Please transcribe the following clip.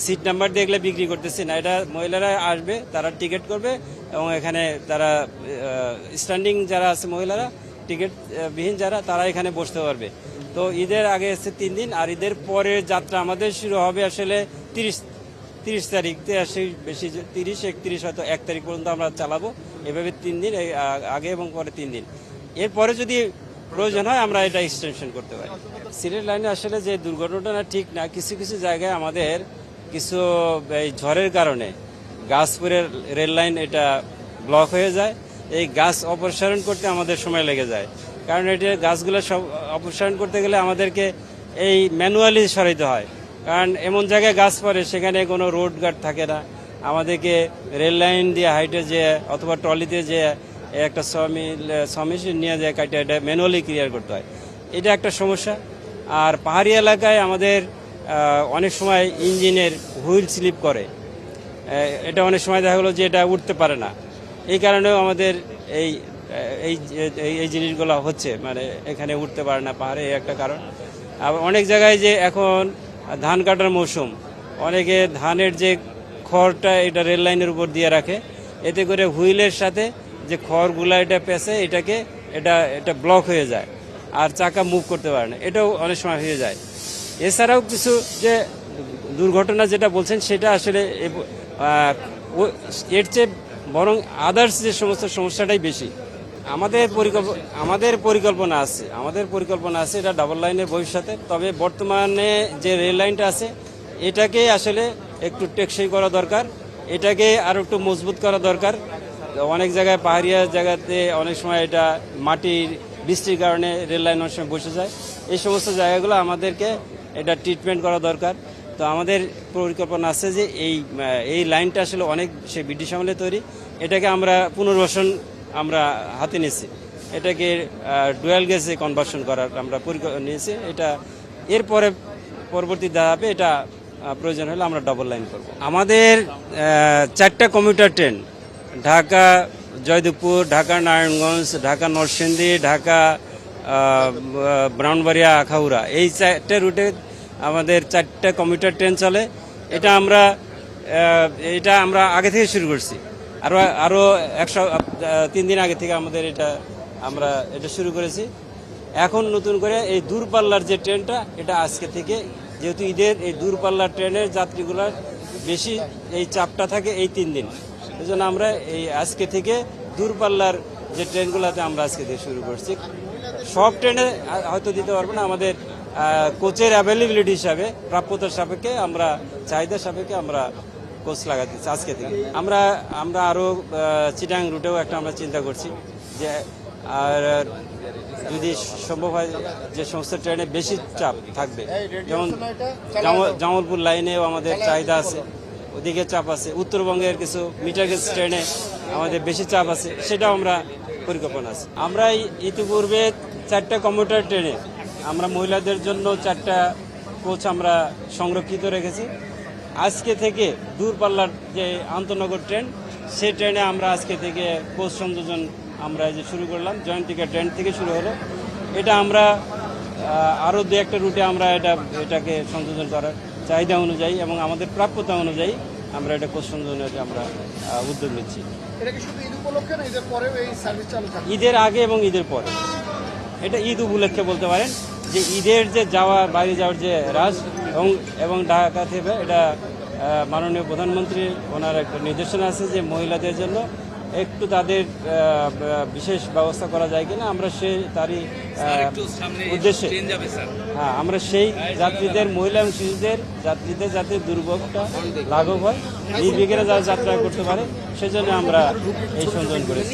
Seat number দেখলে বিক্রি করতেছি না, এটা মহিলারা আসবে, তারা টিকিট করবে এবং এখানে তারা স্ট্যান্ডিং যারা আছে মহিলারা টিকিট বিহীন যারা তারা এখানে বসতে পারবে। তো ঈদের আগে এসে 3 দিন, আর ঈদের পরে যাত্রা আমাদের শুরু হবে আসলে 30 তারিখতে আসে, বেশি 30, 31, হয়তো 1 তারিখ পর্যন্ত আমরা চালাবো। এভাবে 3 দিন, আগে এবং পরে 3 দিন। এরপরে যদি প্রয়োজন হয় আমরা এটা এক্সটেনশন করতে পারি। সিলেট লাইনে আসলে যে দুর্ঘটনাটা ঠিক না, কিছু কিছু জায়গায় আমাদের কিছু এই ঝড়ের কারণে গাছপুরের রেল লাইন এটা ব্লক হয়ে যায়। এই গাছ অপসারণ করতে আমাদের সময় লেগে যায়, কারণ এটা গাছগুলো সব অপসারণ করতে গেলে আমাদেরকে এই ম্যানুয়ালি সরাইতে হয়, কারণ এমন জায়গায় গাছ পড়ে সেখানে কোনো রোড গার্ড থাকে না। আমাদেরকে রেল লাইন দিয়ে হাইটে যে অথবা ট্রলিতে যে একটা সমেশন নিয়ে যায় কাটে, এটা ম্যানুয়ালি ক্লিয়ার করতে হয়, এটা একটা সমস্যা। আর পাহাড়ি এলাকায় আমাদের অনেক সময় ইঞ্জিনের হুইল স্লিপ করে, এটা অনেক সময় দেখা গেলো যে এটা উঠতে পারে না। এই কারণেও আমাদের এই এই এই জিনিসগুলো হচ্ছে, মানে এখানে উঠতে পারে না পাহাড়ে, এই একটা কারণ। আবার অনেক জায়গায় যে এখন ধান কাটার মৌসুম, অনেকে ধানের যে খড়টা এটা রেল লাইনের উপর দিয়ে রাখে, এতে করে হুইলের সাথে যে খড়গুলা এটা পেঁচে এটা ব্লক হয়ে যায়, আর চাকা মুভ করতে পারে না, এটাও অনেক সময় হয়ে যায়। এছাড়াও কিছু যে দুর্ঘটনা যেটা বলছেন সেটা আসলে এর চেয়ে বরং আদার্স যে সমস্ত সমস্যাটাই বেশি। আমাদের পরিকল্পনা আছে এটা ডাবল লাইনের ভবিষ্যতে। তবে বর্তমানে যে রেল লাইনটা আছে এটাকে আসলে একটু টেকসই করা দরকার, এটাকে আরো একটু মজবুত করা দরকার। অনেক জায়গায় পাহাড়িয়া জায়গাতে অনেক সময় এটা মাটির বৃষ্টির কারণে রেল লাইন অনেক সময় বসে যায়, এই সমস্ত জায়গাগুলো আমাদেরকে এটা ট্রিটমেন্ট করা দরকার। তো আমাদের পরিকল্পনা আছে যে এই লাইনটা আসলে অনেক সে ব্রিটিশ আমলে তৈরি, এটাকে আমরা পুনর্বাসন আমরা হাতে নিয়েছি, এটাকে ডুয়াল গেজে কনভার্সন করার আমরা পরিকল্পনা নিয়েছি। এটা এরপরে পরবর্তী ধাপে এটা প্রয়োজন হলে আমরা ডাবল লাইন করব। আমাদের 4টা কমিউটার ট্রেন, ঢাকা জয়দেবপুর, ঢাকা নারায়ণগঞ্জ, ঢাকা নরসিংদী, ঢাকা ব্রাহ্মণবাড়িয়া, আখাউড়া, এই 4টে রুটে আমাদের 4টা কমিউটার ট্রেন চলে। এটা আমরা আগে থেকে শুরু করছি, আরও 3 দিন আগে থেকে আমরা এটা শুরু করেছি। এখন নতুন করে এই দূরপাল্লার যে ট্রেনটা, এটা আজকে থেকে, যেহেতু ঈদের এই দূরপাল্লার ট্রেনের যাত্রীগুলার বেশি এই চাপটা থাকে এই 3 দিন, এই জন্য আমরা এই আজকে থেকে দূরপাল্লার যে ট্রেনগুলোতে আমরা আজকে থেকে শুরু করছি। সব ট্রেনে হয়তো দিতে পারবো না, আমাদের কোচের অ্যাভেলেবিলিটি হিসাবে প্রাপ্যতার সাপেক্ষে আমরা চাহিদা সাপেক্ষে আমরা কোচ লাগাচ্ছি আজকে থেকে। আমরা আরও চিটাং রুটেও একটা আমরা চিন্তা করছি যে, আর যদি সম্ভব হয় যে সমস্ত ট্রেনে বেশি চাপ থাকবে, যেমন জামালপুর লাইনেও আমাদের চাহিদা আছে, ওদিকে চাপ আছে। উত্তরবঙ্গের কিছু মিটার গেজ ট্রেনে আমাদের বেশি চাপ আছে, সেটাও আমরা পরিকল্পনা আছে। আমরা ইতিপূর্বে 4টা কমিউটার ট্রেনে আমরা মহিলাদের জন্য 4টা কোচ আমরা সংরক্ষিত রেখেছি। আজকে থেকে দূরপাল্লার যে আন্তনগর ট্রেন, সেই ট্রেনে আমরা আজকে থেকে কোচ সংযোজন আমরা যে শুরু করলাম, জয়ন্তিকা ট্রেন থেকে শুরু হলো। এটা আমরা আরও 2-1টা রুটে আমরা এটাকে সংযোজন করার চাহিদা অনুযায়ী এবং আমাদের প্রাপ্যতা অনুযায়ী আমরা এটা কোচ সংযোজনের আমরা উদ্যোগ নিচ্ছি। ঈদের আগে এবং ঈদের পরে, এটা ঈদ উপলক্ষে বলতে পারেন যে ঈদের যে বাইরে যাওয়ার যে রাশ এবং ঢাকা থেকে এটা মাননীয় প্রধানমন্ত্রী ওনার একটা নির্দেশনা আছে যে মহিলাদের জন্য একটু তাদের বিশেষ ব্যবস্থা করা যায় কিনা, আমরা তারই উদ্দেশ্যে আমরা সেই যাত্রীদের, মহিলা এবং শিশুদের যাত্রীদের যাতে দুর্ভোগটা লাঘব হয়, নির্বিঘ্নে যারা যাত্রা করতে পারে, সেজন্য আমরা এই সংযোজন করেছি।